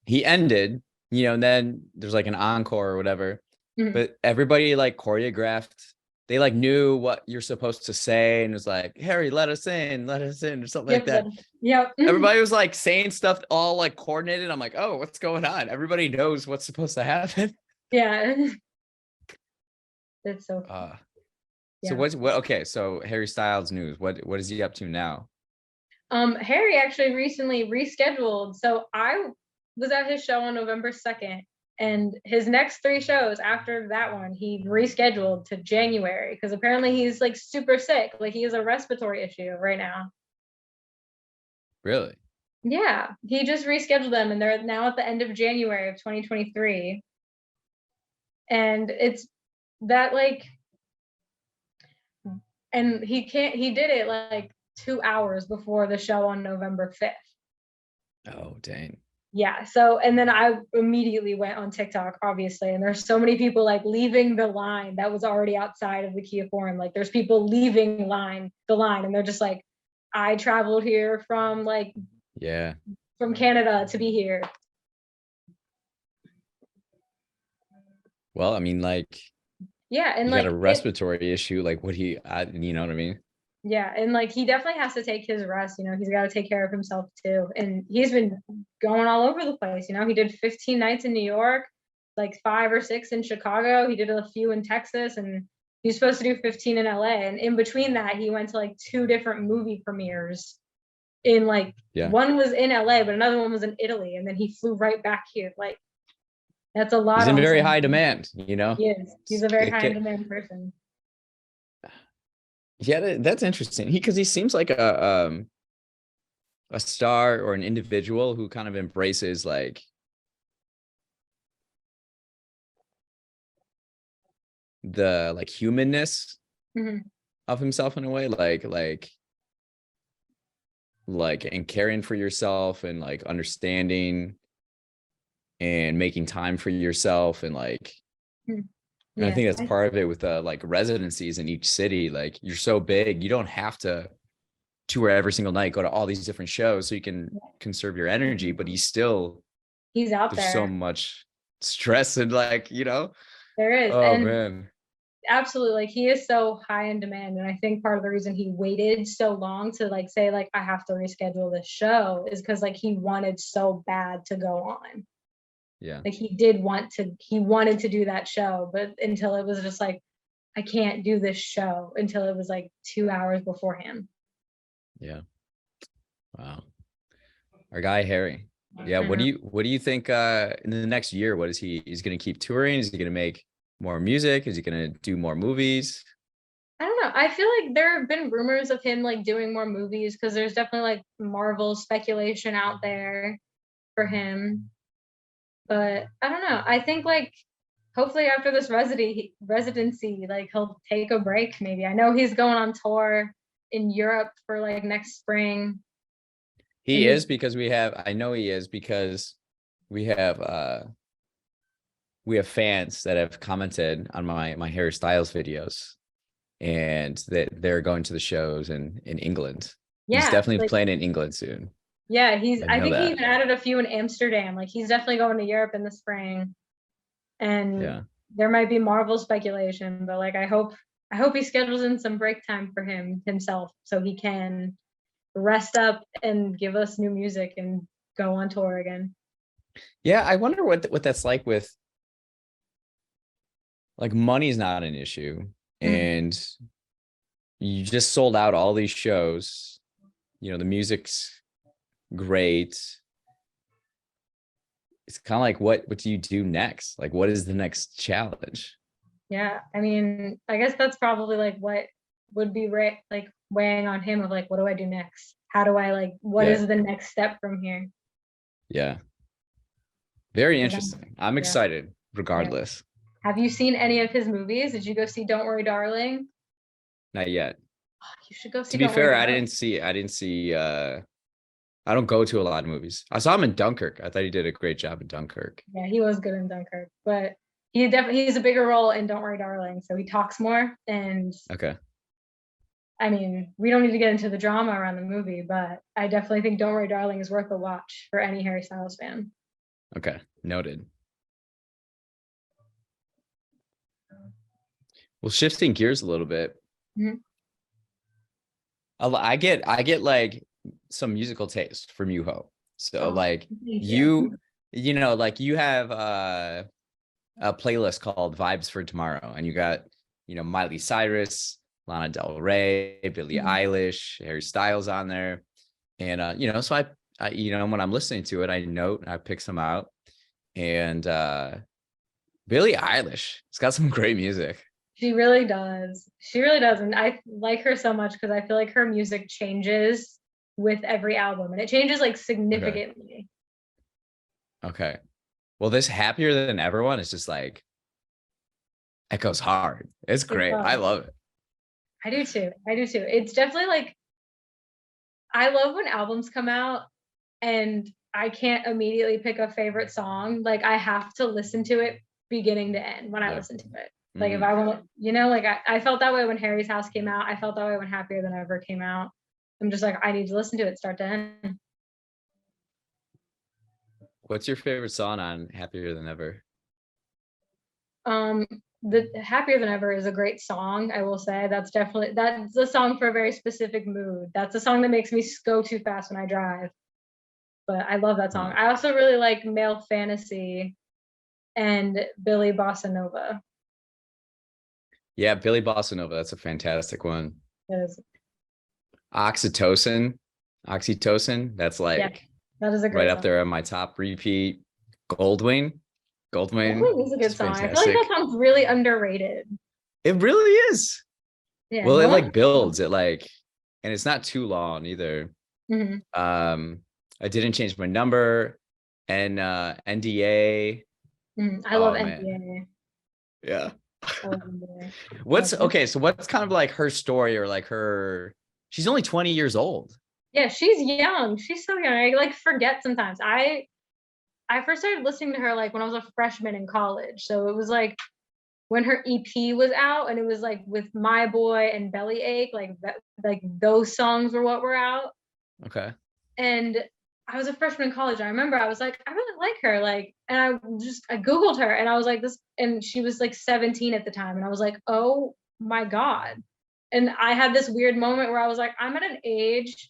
he ended, and then there's like an encore or whatever, Mhm. but everybody like choreographed. They like knew what you're supposed to say, and it was like, Harry, let us in, or something like that. Yep. Everybody was like saying stuff all like coordinated. I'm like, oh, what's going on? Everybody knows what's supposed to happen. Yeah. It's so So yeah. what okay, so Harry Styles news. What is he up to now? Harry actually recently rescheduled. So I was at his show on November 2nd, and his next 3 shows after that one, he rescheduled to January because apparently he's like super sick. Like he has a respiratory issue right now. Really? Yeah, he just rescheduled them, and they're now at the end of January of 2023. And it's that like, and he did it like 2 hours before the show on November 5th. Oh, dang. Yeah. So, and then I immediately went on TikTok, obviously, and there's so many people like leaving the line that was already outside of the Kia Forum. Like, there's people leaving the line, and they're just like, I traveled here from like Yeah. from Canada to be here. Well, I mean, like, Yeah, and you got a like respiratory issue. Like, you know what I mean? yeah, and like he definitely has to take his rest. He's got to take care of himself too. And he's been going all over the place. He did 15 nights in New York, like 5 or 6 in Chicago. He did a few in Texas, and he's supposed to do 15 in LA. And in between that, he went to like 2 different movie premieres. In like Yeah. one was in LA, but another one was in Italy, and then he flew right back here. Like that's a lot. He's in on very Sunday. high demand, He is. He's a very high in demand person. Yeah, that's interesting. Because he seems like a star or an individual who kind of embraces like the like humanness Mhm. of himself in a way, like and caring for yourself and like understanding and making time for yourself and like Mhm. and I Yeah. think that's part of it with like residencies in each city. Like you're so big, you don't have to tour every single night, go to all these different shows so you can conserve your energy, but he's out there's so there. much stress and like, There is. oh And man. absolutely, like he is so high in demand, and I think part of the reason he waited so long to like say like I have to reschedule this show is because like he wanted so bad to go on. Yeah. Like he wanted to do that show, but until it was just like I can't do this show until it was like 2 hours beforehand. Yeah. Wow. Our guy Harry. Yeah. I know. What do you think in the next year? What is he's gonna keep touring? Is he gonna make more music? Is he gonna do more movies? I don't know. I feel like there have been rumors of him like doing more movies because there's definitely like Marvel speculation out there for him. But I don't know. I think like hopefully after this residency, like he'll take a break maybe. I know he's going on tour in Europe for like next spring. And He he's is because I know he is because we have uh we have fans that have commented on my Harry Styles videos and that they're going to the shows in England. He's yeah, definitely like playing in England soon. yeah, I I know think he that. even added a few in Amsterdam. Like he's definitely going to Europe in the spring. And Yeah. there might be Marvel speculation, but like I hope he schedules in some break time for himself so he can rest up and give us new music and go on tour again. Yeah, I wonder what that's like with like money's not an issue Mhm. and you just sold out all these shows. You know, the music's great. It's kind of like what do you do next? Like what is the next challenge? Yeah, I mean, I guess that's probably like what would be like weighing on him of like, what do I do next? How do I like, what Yeah. is the next step from here? Yeah. Very 'Cause interesting. I'm yeah, excited yeah. regardless. Have you seen any of his movies? Did you go see Don't Worry, Darling? Not yet. Oh, you should go see To be Don't Worry, fair, Darling. I didn't see I don't go to a lot of movies. I saw him in Dunkirk. I thought he did a great job in Dunkirk. Yeah, he was good in Dunkirk, but he's a bigger role in Don't Worry, Darling, so he talks more. And Okay. I mean, we don't need to get into the drama around the movie, but I definitely think Don't Worry, Darling is worth a watch for any Harry Styles fan. Okay. Noted. Well, shifting gears a little bit. Mhm. I get like some musical taste from Yuho. So Oh, like thank you. you know, like you have a playlist called Vibes for Tomorrow, and you got, you know, Miley Cyrus, Lana Del Rey, Billie Mhm. Eilish, Harry Styles on there. And you know, so I you know, when I'm listening to it, I note, I pick some out. And Billie Eilish, it's got some great music. She really does. She really does. And I like her so much because I feel like her music changes with every album and it changes like Okay. significantly. Okay. Well, this Happier Than Ever one is just like echoes hard. It's It great. I does. love it. I do too. I do too. It's definitely like I love when albums come out and I can't immediately pick a favorite song. Like I have to listen to it beginning to end when I Yeah. listen to it. Like if Mm. I want, like I felt that way when Harry's House came out. I felt that way when Happier Than Ever came out. I'm just like, I need to listen to it start to end. What's your favorite song on Happier Than Ever? Um, the Happier Than Ever is a great song. I will say that's a song for a very specific mood. That's a song that makes me go too fast when I drive. But I love that song. Huh. I also really like Male Fantasy and Billy Bossa Nova. Yeah, Billy Bossa Nova. That's a fantastic one. Because Oxytocin. Oxytocin. That's yeah, like that is a right great up song. there on my top repeat. Goldwing. Goldwing Goldwing is a is good song. I feel like that fantastic. song's really underrated. It really is. Yeah, Well, no it one. like builds it like, and it's not too long either. Mhm. I didn't change my number and NDA. I love Oh man. NDA. Yeah. I love NDA. What's okay, so what's kind of like her story or like her she's only 20 years old. Yeah, she's young. She's so young. I like forget sometimes. I first started listening to her like when I was a freshman in college. So it was like when her EP was out and it was like with My Boy and Bellyache, like that, like those songs were what were out. Okay. And I was a freshman in college. I remember I was like, I really like her. Like, and I Googled her and I was like, this, and she was like 17 at the time. And I was like, oh my God. And I had this weird moment where I was like, I'm at an age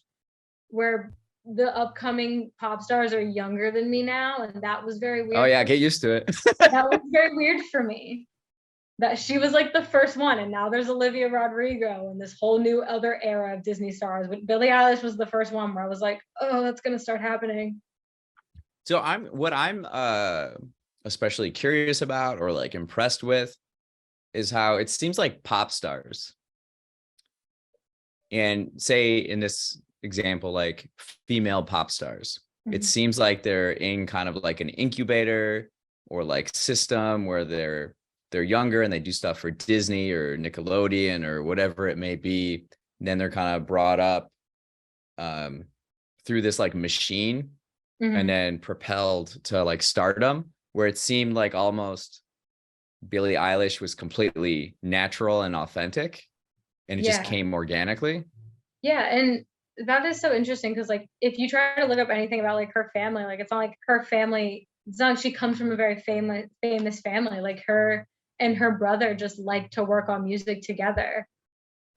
where the upcoming pop stars are younger than me now. And that was very Oh weird. yeah, get used to it. That was very weird for me. That she was like the first one, and now there's Olivia Rodrigo and this whole new other era of Disney stars. But Billie Eilish was the first one where I was like, oh, that's gonna start happening. So I'm especially curious about or like impressed with is how it seems like pop stars, and say in this example, like female pop stars, it Mhm. seems like they're in kind of like an incubator or like system where they're younger and they do stuff for Disney or Nickelodeon or whatever it may be. And then they're kind of brought up through this like machine and Mhm. then propelled to like stardom, where it seemed like almost Billie Eilish was completely natural and authentic and it just Yeah. came organically. Yeah. And that is so interesting because like if you try to look up anything about like her family, like it's not like her family, it's not like she comes from a very famous family. Like her and her brother just like to work on music together.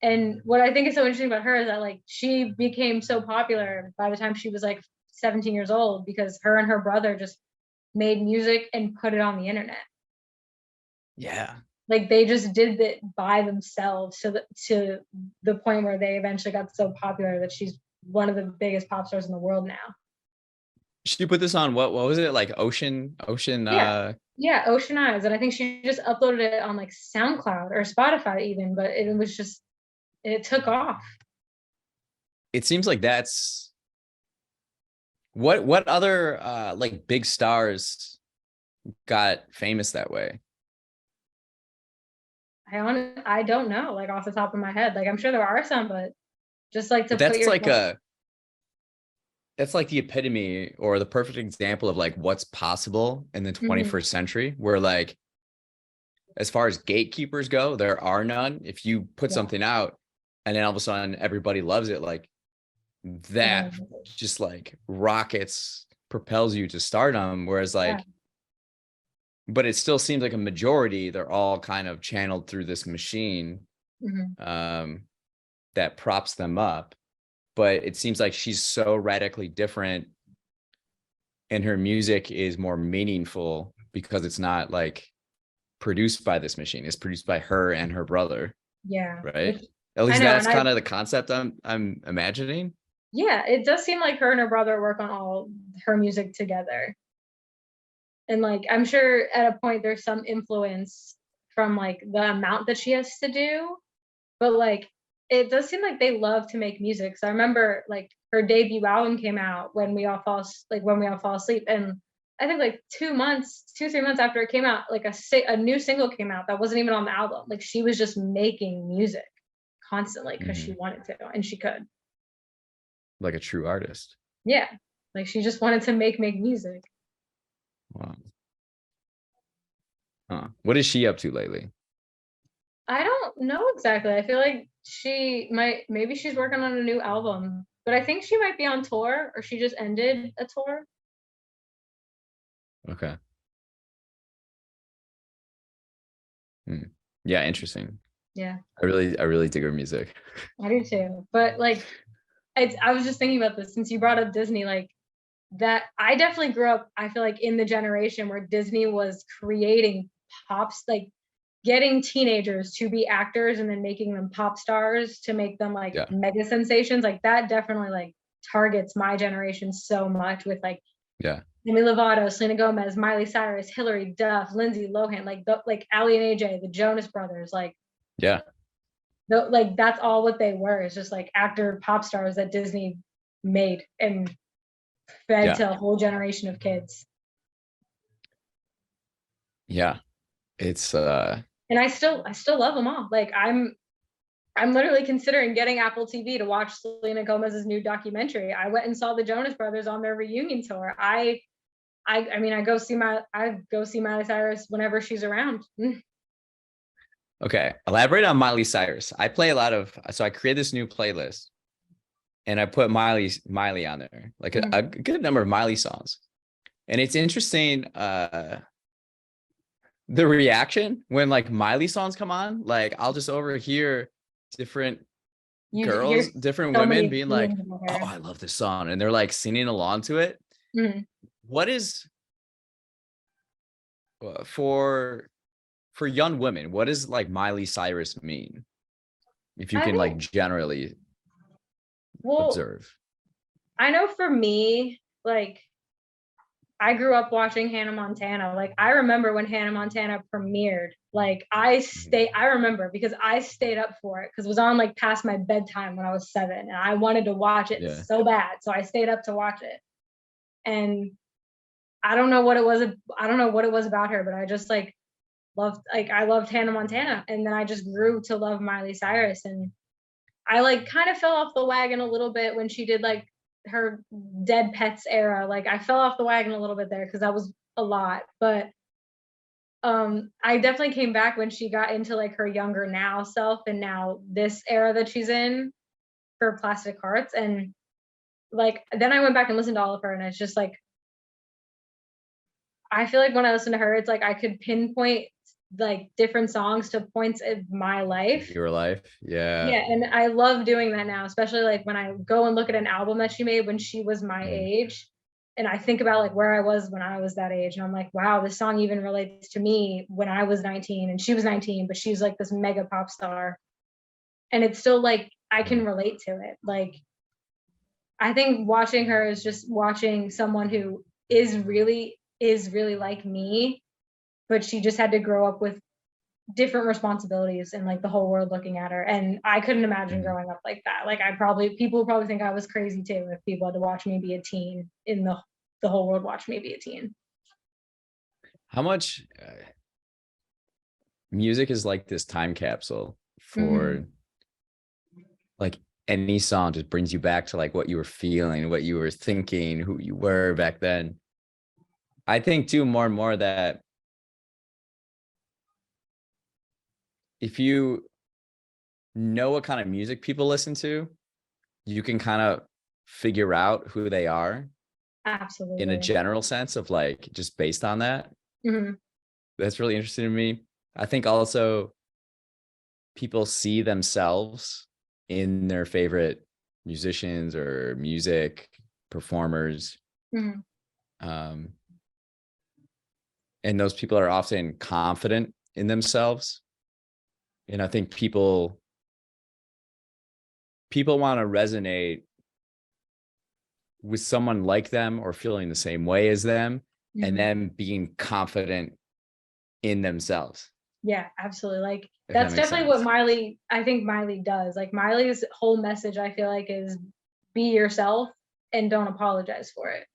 And what I think is so interesting about her is that like she became so popular by the time she was like 17 years old because her and her brother just made music and put it on the internet. Yeah. Like they just did it by themselves to the point where they eventually got so popular that she's one of the biggest pop stars in the world now. She put this on what was it, like Ocean Yeah. Yeah, Ocean Eyes. And I think she just uploaded it on like SoundCloud or Spotify even, but it was just it took off. it seems like that's what other like big stars got famous that way. I don't know, like off the top of my head. Like I'm sure there are some, but just like to But put yourself. that's like the epitome or the perfect example of like what's possible in the Mhm. 21st century, where like as far as gatekeepers go, there are none. If you put Yeah, something out and then all of a sudden everybody loves it, like that everyone. just like rockets, propels you to stardom. Whereas Yeah. like, but it still seems like a majority, they're all kind of channeled through this machine Mhm. um, that props them up. But it seems like she's so radically different and her music is more meaningful because it's not like produced by this machine. It's produced by her and her brother, Yeah, right? which At I least know, that's and I kind of the concept I'm imagining. yeah, it does seem like her and her brother work on all her music together. And like I'm sure at a point there's some influence from like the amount that she has to do, but like it does seem like they love to make music. So I remember like her debut album came out when we all fall asleep, and I think like 2 3 months after it came out, like a new single came out that wasn't even on the album. Like she was just making music constantly because she Mhm. wanted to and she could. Like a true artist. Yeah, like she just wanted to make music. Wow. Huh. What is she up to lately? I don't know exactly. I feel like maybe she's working on a new album, but I think she might be on tour or she just ended a tour. Okay. Hmm. Yeah, interesting. Yeah, I really dig her music. I do too. But like, I was just thinking about this since you brought up Disney, like that I definitely grew up, I feel like in the generation where Disney was creating pops, like getting teenagers to be actors and then making them pop stars to make them like Yeah. mega sensations. Like that definitely like targets my generation so much with like Yeah. Demi Lovato, Selena Gomez, Miley Cyrus, Hilary Duff, Lindsay Lohan, like Ali and AJ, the Jonas Brothers, Yeah. like that's all what they were. It's just like actor pop stars that Disney made and fed Yeah. to a whole generation of kids. Yeah. It's And I still love them all. Like I'm literally considering getting Apple TV to watch Selena Gomez's new documentary. I went and saw the Jonas Brothers on their reunion tour. I mean I go see Miley Cyrus whenever she's around. okay. Elaborate on Miley Cyrus. I play a lot of, so I create this new playlist and I put Miley on there, like a good number of Miley songs. And it's interesting, the reaction when like Miley songs come on. Like I'll just overhear different You hear girls, different so women many being like, opinions of "Oh, her. I love this song," and they're like singing along to it. Mhm. What is for young women? What does like Miley Cyrus mean? If you I can like think, generally well, observe. I know for me, like I grew up watching Hannah Montana. Like I remember when Hannah Montana premiered. Like I remember because I stayed up for it because it was on like past my bedtime when I was 7 and I wanted to watch it Yeah. so bad. So I stayed up to watch it. And I don't know what it was. I don't know what it was about her, but I just I loved Hannah Montana. And then I just grew to love Miley Cyrus. And I like kind of fell off the wagon a little bit when she did like her Dead Pets era. Like I fell off the wagon a little bit there because that was a lot. But I definitely came back when she got into like her younger now self and now this era that she's in for Plastic Hearts. And like then I went back and listened to all of her and it's just like I feel like when I listen to her, it's like I could pinpoint like different songs to points in my life. Your life. Yeah. Yeah, and I love doing that now, especially like when I go and look at an album that she made when she was my Mhm. age. And I think about like where I was when I was that age. And I'm like, wow, this song even relates to me when I was 19 and she was 19, but she's like this mega pop star. And it's still like I can relate to it. Like I think watching her is just watching someone who is really like me, but she just had to grow up with different responsibilities and like the whole world looking at her. And I couldn't imagine Mhm. growing up like that. Like people would probably think I was crazy too if people had to watch me be a teen in the whole world watch me be a teen. How much music is like this time capsule Mm-hmm. for like any song just brings you back to like what you were feeling, what you were thinking, who you were back then. I think too more and more that if you know what kind of music people listen to, you can kind of figure out who they are in a Absolutely. general sense of like just based on that. Mm-hmm. That's really interesting to me. I think also people see themselves in their favorite musicians or music performers. Mm-hmm. Um, and those people are often confident in themselves. And I think people want to resonate with someone like them or feeling the same way as them and Mm-hmm. then being confident in themselves, Yeah, absolutely. Like if that that's makes definitely what sense. I think Miley does. Like Miley's whole message, I feel like, is be yourself and don't apologize for it.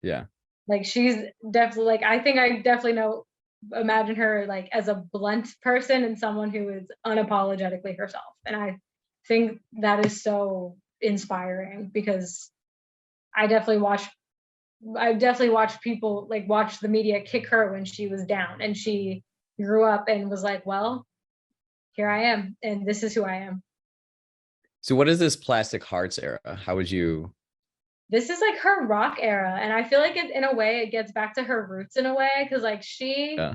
Yeah. Like she's definitely like I think I definitely know imagine her like as a blunt person and someone who is unapologetically herself. And I think that is so inspiring because I definitely watch I definitely watched people like watch the media kick her when she was down and she grew up and was like, well, here I am and this is who I am. So what is this Plastic Hearts era? How would you? This is like her rock era and I feel like it in a way it gets back to her roots in a way because like Yeah.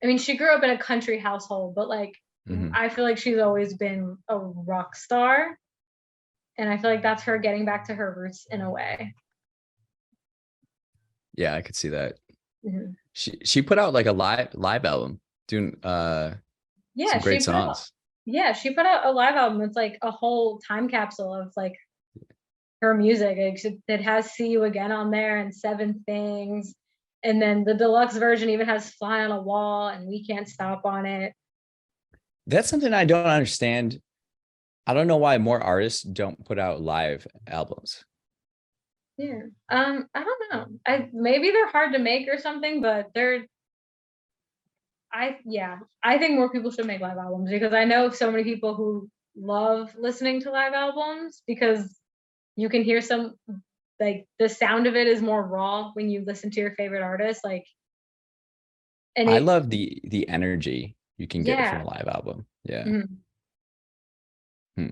I mean, she grew up in a country household, but like Mhm. I feel like she's always been a rock star. And I feel like that's her getting back to her roots in a way. Yeah, I could see that. Mhm. She put out like a live album doing Yeah, some great songs. she put out a live album. It's like a whole time capsule of like her music. It has See You Again on there and Seven Things. And then the deluxe version even has Fly on a Wall and We Can't Stop on it. That's something I don't understand. I don't know why more artists don't put out live albums. Yeah. I don't know. Maybe they're hard to make or something, but I think more people should make live albums because I know so many people who love listening to live albums because you can hear some like the sound of it is more raw when you listen to your favorite artist like and I it love the energy you can get from yeah. a live album. Yeah. Mhm. Hmm.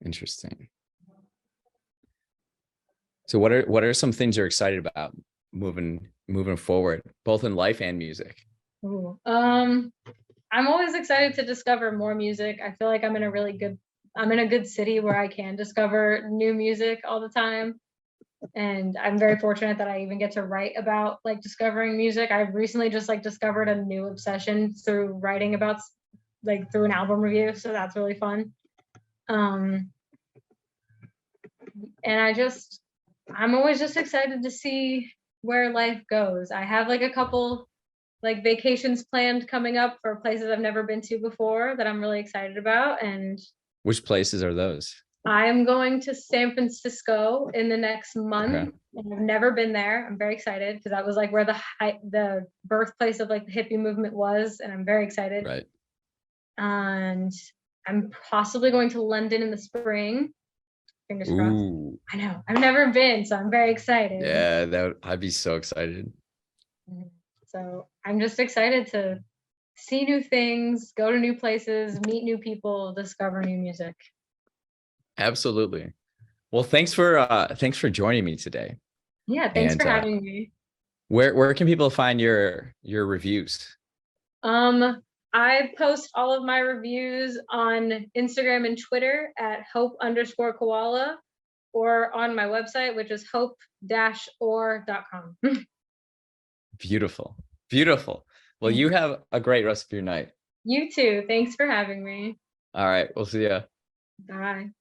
Interesting. So what are some things you're excited about moving forward, both in life and music? Ooh. I'm always excited to discover more music. I feel like I'm in a good city where I can discover new music all the time. And I'm very fortunate that I even get to write about like discovering music. I've recently just like discovered a new obsession through writing about like through an album review. So that's really fun. Um, and I'm always just excited to see where life goes. I have like a couple like vacations planned coming up for places I've never been to before that I'm really excited about. And Which places are those? I'm going to San Francisco in the next month. Okay. And I've never been there. I'm very excited because that was like where the birthplace of like the hippie movement was, and I'm very excited. Right. And I'm possibly going to London in the spring. Fingers crossed. Ooh. I know. I've never been, so I'm very excited. Yeah, I'd be so excited. So I'm just excited to see new things, go to new places, meet new people, discover new music. Absolutely. Well, thanks for joining me today. Yeah, thanks And for having me. where can people find your reviews? I post all of my reviews on Instagram and Twitter at hope_koala or on my website, which is hope-or.com. Beautiful. Beautiful. Well, you have a great rest of your night. You too. Thanks for having me. All right. We'll see ya. Bye.